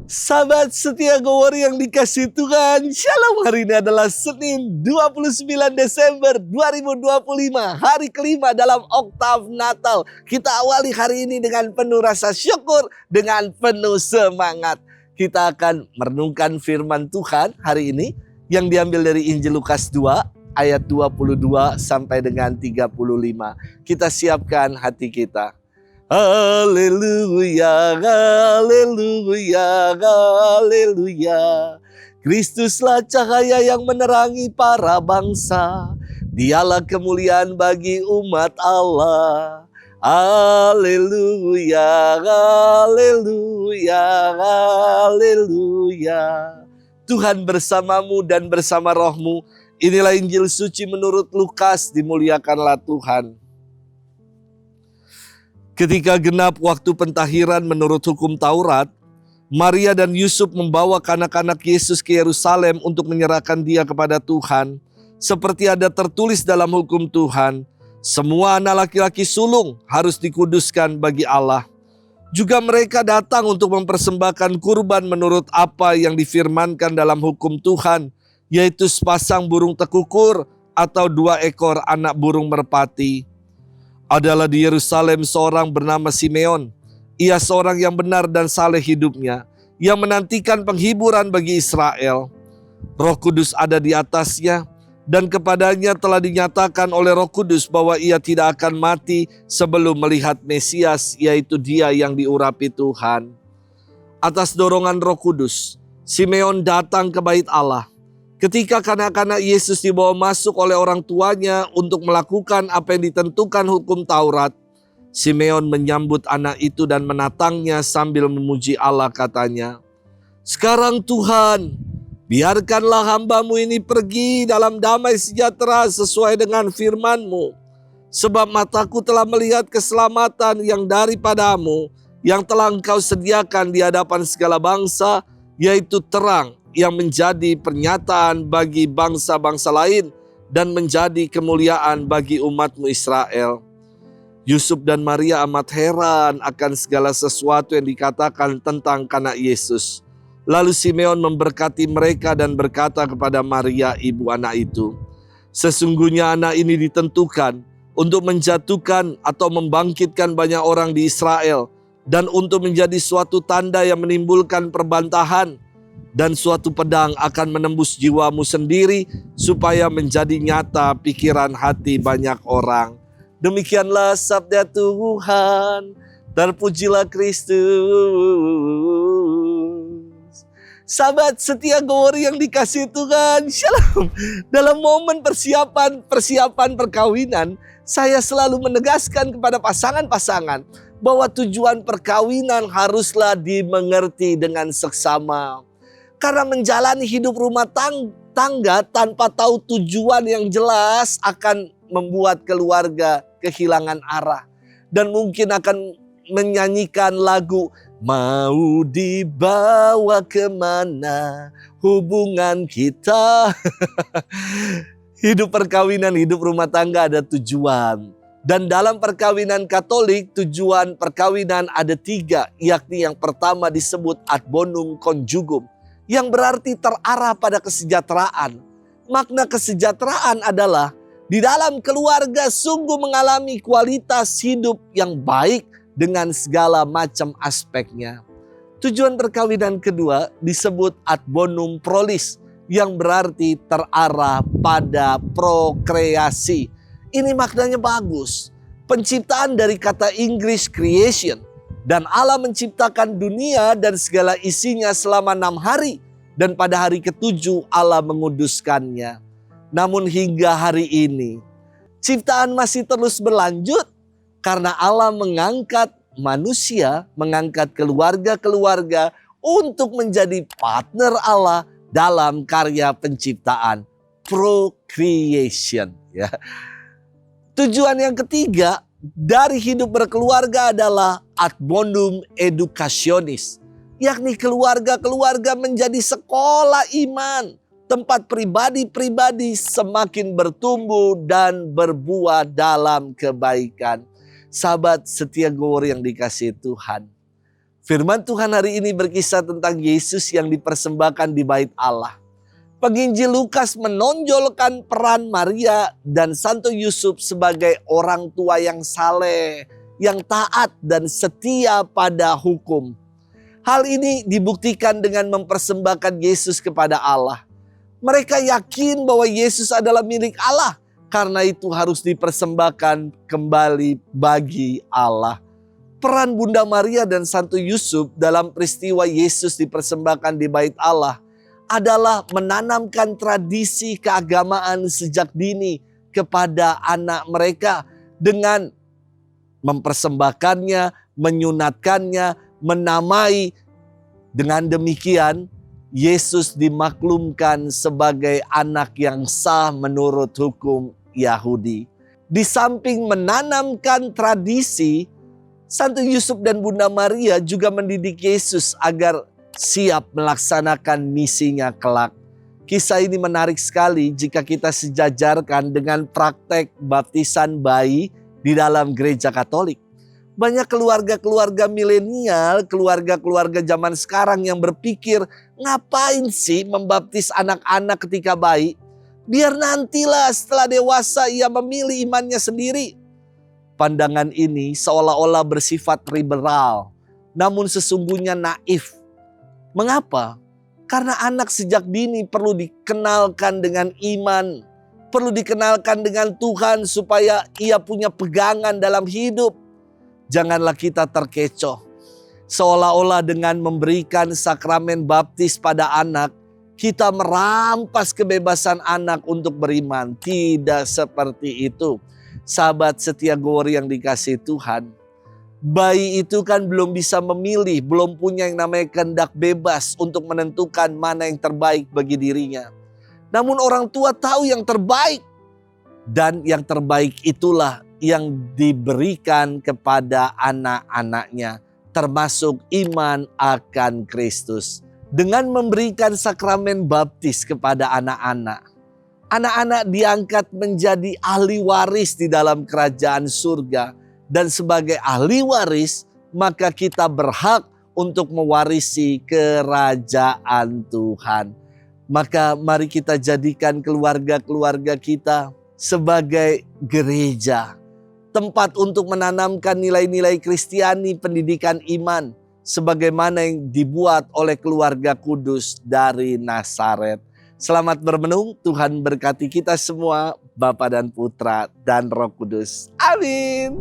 Sahabat setia Gowor yang dikasih Tuhan, Shalom. Hari ini adalah Senin 29 Desember 2025, hari kelima dalam oktav Natal. Kita awali hari ini dengan penuh rasa syukur, dengan penuh semangat. Kita akan merenungkan firman Tuhan hari ini yang diambil dari Injil Lukas 2 ayat 22 sampai dengan 35. Kita siapkan hati kita. Haleluya, haleluya, haleluya. Kristuslah cahaya yang menerangi para bangsa. Dialah kemuliaan bagi umat Allah. Haleluya, haleluya, haleluya. Tuhan bersamamu dan bersama rohmu. Inilah Injil suci menurut Lukas, dimuliakanlah Tuhan. Ketika genap waktu pentahiran menurut hukum Taurat, Maria dan Yusuf membawa anak-anak Yesus ke Yerusalem untuk menyerahkan dia kepada Tuhan. Seperti ada tertulis dalam hukum Tuhan, semua anak laki-laki sulung harus dikuduskan bagi Allah. Juga mereka datang untuk mempersembahkan kurban menurut apa yang difirmankan dalam hukum Tuhan, yaitu sepasang burung tekukur atau 2 ekor anak burung merpati. Adalah di Yerusalem seorang bernama Simeon. Ia seorang yang benar dan saleh hidupnya, yang menantikan penghiburan bagi Israel. Roh Kudus ada di atasnya, dan kepadanya telah dinyatakan oleh Roh Kudus bahwa ia tidak akan mati sebelum melihat Mesias, yaitu dia yang diurapi Tuhan. Atas dorongan Roh Kudus, Simeon datang ke bait Allah. Ketika kanak-kanak Yesus dibawa masuk oleh orang tuanya untuk melakukan apa yang ditentukan hukum Taurat, Simeon menyambut anak itu dan menatangnya sambil memuji Allah, katanya, "Sekarang Tuhan, biarkanlah hamba-Mu ini pergi dalam damai sejahtera sesuai dengan firman-Mu. Sebab mataku telah melihat keselamatan yang daripada-Mu, yang telah Engkau sediakan di hadapan segala bangsa, yaitu terang yang menjadi pernyataan bagi bangsa-bangsa lain dan menjadi kemuliaan bagi umat-Mu Israel." Yusuf dan Maria amat heran akan segala sesuatu yang dikatakan tentang kanak Yesus. Lalu Simeon memberkati mereka dan berkata kepada Maria, ibu anak itu, "Sesungguhnya anak ini ditentukan untuk menjatuhkan atau membangkitkan banyak orang di Israel, dan untuk menjadi suatu tanda yang menimbulkan perbantahan, dan suatu pedang akan menembus jiwamu sendiri supaya menjadi nyata pikiran hati banyak orang." Demikianlah sabda Tuhan. Terpujilah Kristus. Sahabat setia Gowor yang dikasih Tuhan, Shalom. Dalam momen persiapan perkawinan, saya selalu menegaskan kepada pasangan-pasangan bahwa tujuan perkawinan haruslah dimengerti dengan seksama. Karena menjalani hidup rumah tangga tanpa tahu tujuan yang jelas akan membuat keluarga kehilangan arah. Dan mungkin akan menyanyikan lagu, "Mau dibawa kemana hubungan kita." Hidup perkawinan, hidup rumah tangga ada tujuan. Dan dalam perkawinan Katolik, tujuan perkawinan ada 3, yakni yang pertama disebut ad bonum conjugum, yang berarti terarah pada kesejahteraan. Makna kesejahteraan adalah di dalam keluarga sungguh mengalami kualitas hidup yang baik dengan segala macam aspeknya. Tujuan perkawinan kedua disebut ad bonum prolis, yang berarti terarah pada prokreasi. Ini maknanya bagus. Penciptaan dari kata Inggris creation. Dan Allah menciptakan dunia dan segala isinya selama 6 hari. Dan pada hari ke-7 Allah menguduskannya. Namun hingga hari ini, ciptaan masih terus berlanjut karena Allah mengangkat manusia, mengangkat keluarga-keluarga untuk menjadi partner Allah dalam karya penciptaan. Procreation. Ya. Tujuan yang ketiga dari hidup berkeluarga adalah ad bonum educationis, yakni keluarga-keluarga menjadi sekolah iman, tempat pribadi-pribadi semakin bertumbuh dan berbuah dalam kebaikan. Sahabat setia Gowor yang dikasihi Tuhan, Firman Tuhan hari ini berkisah tentang Yesus yang dipersembahkan di bait Allah. Penginjil Lukas menonjolkan peran Maria dan Santo Yusuf sebagai orang tua yang saleh, yang taat dan setia pada hukum. Hal ini dibuktikan dengan mempersembahkan Yesus kepada Allah. Mereka yakin bahwa Yesus adalah milik Allah, karena itu harus dipersembahkan kembali bagi Allah. Peran Bunda Maria dan Santo Yusuf dalam peristiwa Yesus dipersembahkan di bait Allah adalah menanamkan tradisi keagamaan sejak dini kepada anak mereka dengan mempersembahkannya, menyunatkannya, menamai. Dengan demikian, Yesus dimaklumkan sebagai anak yang sah menurut hukum Yahudi. Di samping menanamkan tradisi, Santo Yusuf dan Bunda Maria juga mendidik Yesus agar siap melaksanakan misinya kelak. Kisah ini menarik sekali jika kita sejajarkan dengan praktek baptisan bayi di dalam gereja Katolik. Banyak keluarga-keluarga milenial, keluarga-keluarga zaman sekarang yang berpikir, ngapain sih membaptis anak-anak ketika bayi? Biar nantilah setelah dewasa ia memilih imannya sendiri. Pandangan ini seolah-olah bersifat liberal, namun sesungguhnya naif. Mengapa? Karena anak sejak dini perlu dikenalkan dengan iman, perlu dikenalkan dengan Tuhan supaya ia punya pegangan dalam hidup. Janganlah kita terkecoh, seolah-olah dengan memberikan sakramen baptis pada anak, kita merampas kebebasan anak untuk beriman. Tidak seperti itu. Sahabat setia Gowori yang dikasihi Tuhan, bayi itu kan belum bisa memilih, belum punya yang namanya kehendak bebas untuk menentukan mana yang terbaik bagi dirinya. Namun orang tua tahu yang terbaik, dan yang terbaik itulah yang diberikan kepada anak-anaknya, termasuk iman akan Kristus. Dengan memberikan sakramen baptis kepada anak-anak, anak-anak diangkat menjadi ahli waris di dalam kerajaan surga. Dan sebagai ahli waris, maka kita berhak untuk mewarisi kerajaan Tuhan. Maka mari kita jadikan keluarga-keluarga kita sebagai gereja. Tempat untuk menanamkan nilai-nilai Kristiani, pendidikan iman. Sebagaimana yang dibuat oleh keluarga kudus dari Nazaret. Selamat bermenung, Tuhan berkati kita semua, Bapa dan Putra dan Roh Kudus. Amin.